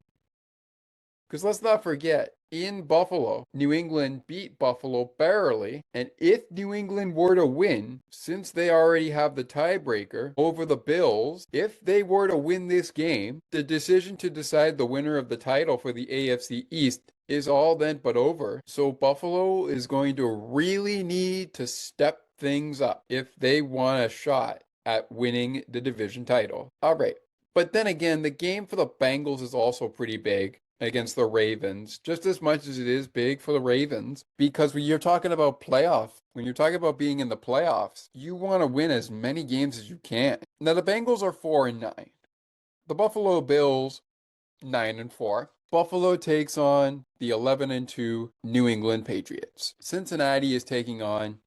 S1: Because let's not forget, in Buffalo, New England beat Buffalo barely. And if New England were to win, since they already have the tiebreaker over the Bills, if they were to win this game, the decision to decide the winner of the title for the AFC East is all then but over. So Buffalo is going to really need to step things up if they want a shot at winning the division title. All right. But then again, the game for the Bengals is also pretty big. against the Ravens, just as much as it is big for the Ravens, because when you're talking about playoffs, when you're talking about being in the playoffs, you want to win as many games as you can. Now, the Bengals are 4-9. The Buffalo Bills, 9-4. Buffalo takes on the 11-2 New England Patriots. Cincinnati is taking on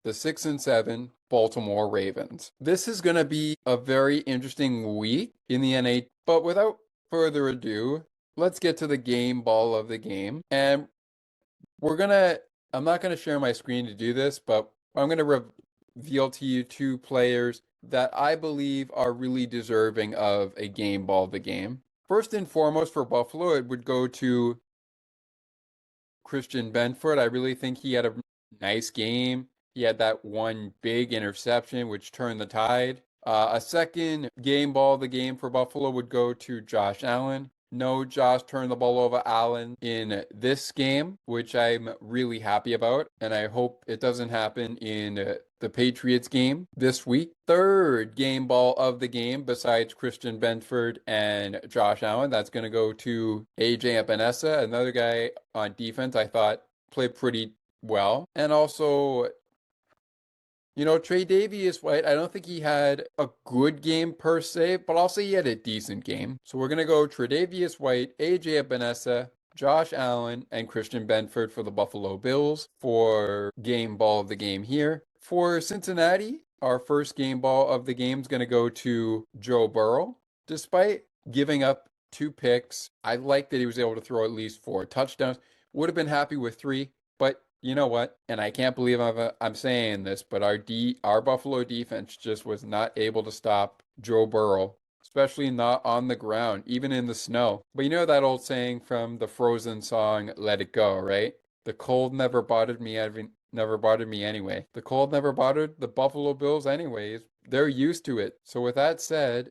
S1: the 6-7 Baltimore Ravens. This is going to be a very interesting week in the NA, but without further ado, let's get to the game ball of the game. And I'm not going to share my screen to do this, but I'm going to reveal to you two players that I believe are really deserving of a game ball of the game. First and foremost for Buffalo, it would go to Christian Benford. I really think he had a nice game. He had that one big interception, which turned the tide. A second game ball of the game for Buffalo would go to Josh Allen. No, Josh turned the ball over Allen in this game, which I'm really happy about. And I hope it doesn't happen in the Patriots game this week. Third game ball of the game, besides Christian Benford and Josh Allen, that's going to go to AJ Epinesa, another guy on defense I thought played pretty well. And also, Tre'Davious White, I don't think he had a good game per se, but I'll say he had a decent game. So we're going to go Tre'Davious White, AJ Epinesa, Josh Allen, and Christian Benford for the Buffalo Bills for game ball of the game here. For Cincinnati, our first game ball of the game is going to go to Joe Burrow. Despite giving up 2 picks, I like that he was able to throw at least 4 touchdowns. Would have been happy with 3, but you know what? And I can't believe I'm saying this, but our Buffalo defense just was not able to stop Joe Burrow, especially not on the ground, even in the snow. But you know that old saying from the Frozen song, Let It Go, right? The cold never bothered me, never bothered me anyway. The cold never bothered the Buffalo Bills anyways. They're used to it. So with that said,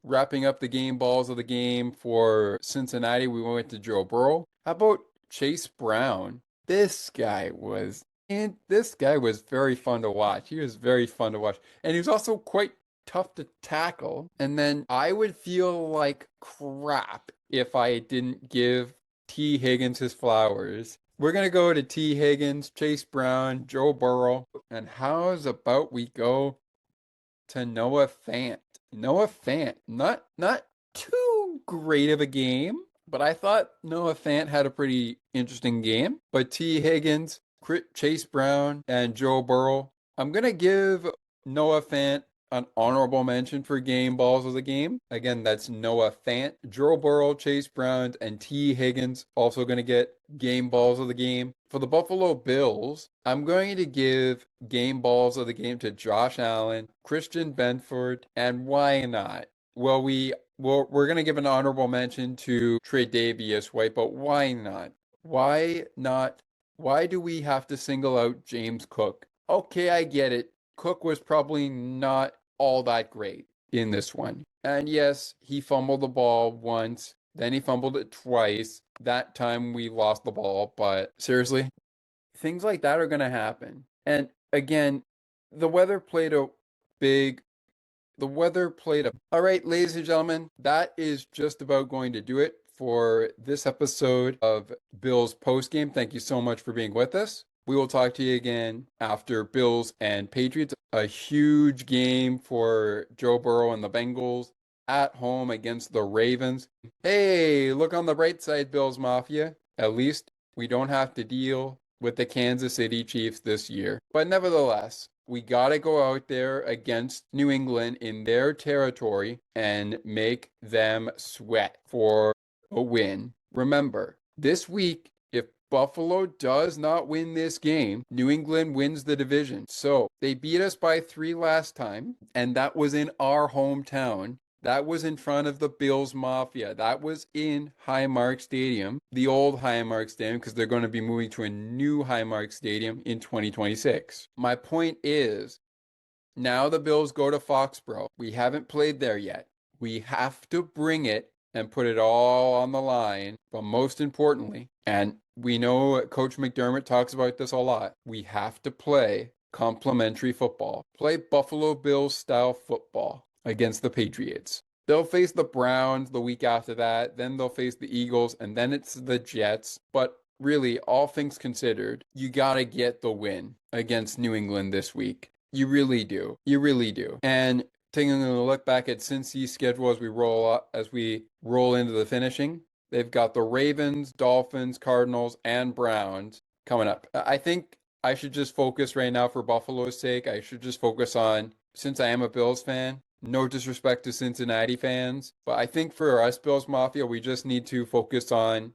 S1: wrapping up the game balls of the game for Cincinnati, we went to Joe Burrow. How about Chase Brown? This guy was very fun to watch. He was very fun to watch. And he was also quite tough to tackle. And then I would feel like crap if I didn't give T. Higgins his flowers. We're going to go to T. Higgins, Chase Brown, Joe Burrow. And how's about we go to Noah Fant? Noah Fant, not too great of a game, but I thought Noah Fant had a pretty interesting game. But T. Higgins, Chase Brown, and Joe Burrow, I'm going to give Noah Fant an honorable mention for game balls of the game. Again, that's Noah Fant, Joe Burrow, Chase Brown, and T. Higgins also going to get game balls of the game. For the Buffalo Bills, I'm going to give game balls of the game to Josh Allen, Christian Benford, and why not? Well, we're going to give an honorable mention to Tre'Davious White, but why not? Why not? Why do we have to single out James Cook? Okay, I get it. Cook was probably not all that great in this one. And yes, he fumbled the ball once, then he fumbled it twice. That time we lost the ball, but seriously, things like that are going to happen. And again, the weather played a All right, ladies and gentlemen, that is just about going to do it for this episode of Bills Postgame. Thank you so much for being with us. We will talk to you again after Bills and Patriots. A huge game for Joe Burrow and the Bengals at home against the Ravens. Hey, look on the bright side, Bills Mafia. At least we don't have to deal with the Kansas City Chiefs this year. But nevertheless, we got to go out there against New England in their territory and make them sweat for a win. Remember, this week, if Buffalo does not win this game, New England wins the division. So they beat us by 3 last time, and that was in our hometown. That was in front of the Bills Mafia. That was in Highmark Stadium, the old Highmark Stadium, because they're going to be moving to a new Highmark Stadium in 2026. My point is, now the Bills go to Foxborough. We haven't played there yet. We have to bring it and put it all on the line. But most importantly, and we know Coach McDermott talks about this a lot, we have to play complementary football. Play Buffalo Bills style football against the Patriots. They'll face the Browns the week after that, then they'll face the Eagles, and then it's the Jets. But really, all things considered, you got to get the win against New England this week. You really do. You really do. And taking a look back at Cincy's schedule as we roll into the finishing, they've got the Ravens, Dolphins, Cardinals, and Browns coming up. I think I should just focus right now for Buffalo's sake. I should just focus on, since I am a Bills fan, no disrespect to Cincinnati fans, but I think for us Bills Mafia, we just need to focus on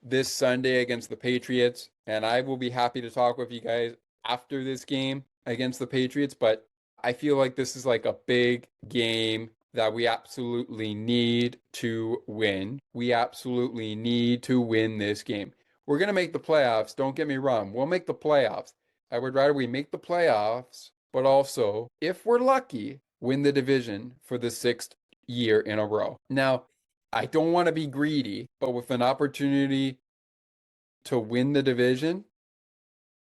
S1: this Sunday against the Patriots. And I will be happy to talk with you guys after this game against the Patriots, but I feel like this is like a big game that we absolutely need to win. We absolutely need to win this game. We're going to make the playoffs. Don't get me wrong. We'll make the playoffs. I would rather we make the playoffs, but also, if we're lucky, win the division for the 6th year in a row. Now, I don't want to be greedy, but with an opportunity to win the division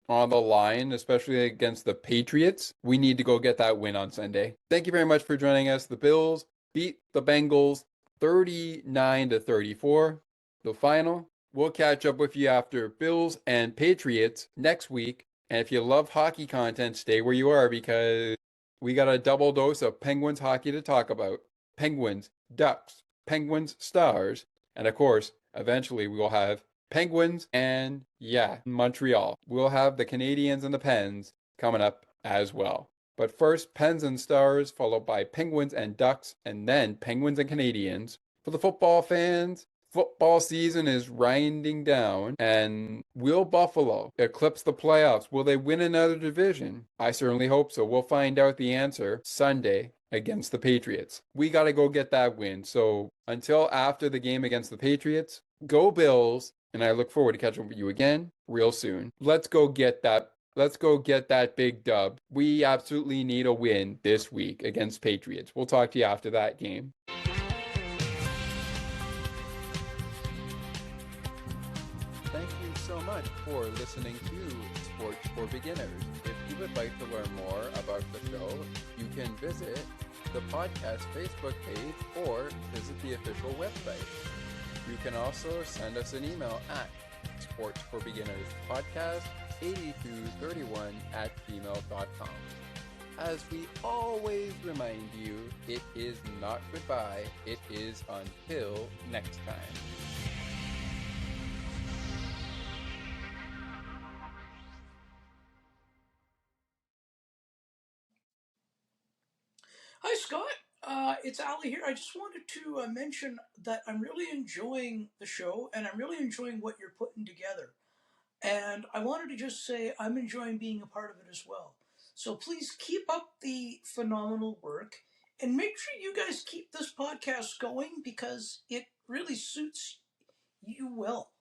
S1: on the line, especially against the Patriots, we need to go get that win on Sunday. Thank you very much for joining us. The Bills beat the Bengals 39-34, the final. We'll catch up with you after Bills and Patriots next week. And if you love hockey content, stay where you are because we got a double dose of Penguins hockey to talk about. Penguins, Ducks, Penguins, Stars, and of course, eventually we will have Penguins and, Montreal. We'll have the Canadiens and the Pens coming up as well. But first, Pens and Stars, followed by Penguins and Ducks, and then Penguins and Canadiens. For the football fans, football season is winding down, and will Buffalo eclipse the playoffs? Will they win another division? I certainly hope so. We'll find out the answer Sunday against the Patriots. We got to go get that win. So until after the game against the Patriots, go Bills, and I look forward to catching up with you again real soon. Let's go get that big dub. We absolutely need a win this week against Patriots. We'll talk to you after that game. Thank you so much for listening to Sports for Beginners. If you would like to learn more about the show, you can visit the podcast Facebook page or visit the official website. You can also send us an email at sportsforbeginnerspodcast8231@gmail.com. As we always remind you, it is not goodbye, it is until next time.
S4: Hi, Scott. It's Ali here. I just wanted to mention that I'm really enjoying the show and I'm really enjoying what you're putting together. And I wanted to just say I'm enjoying being a part of it as well. So please keep up the phenomenal work and make sure you guys keep this podcast going because it really suits you well.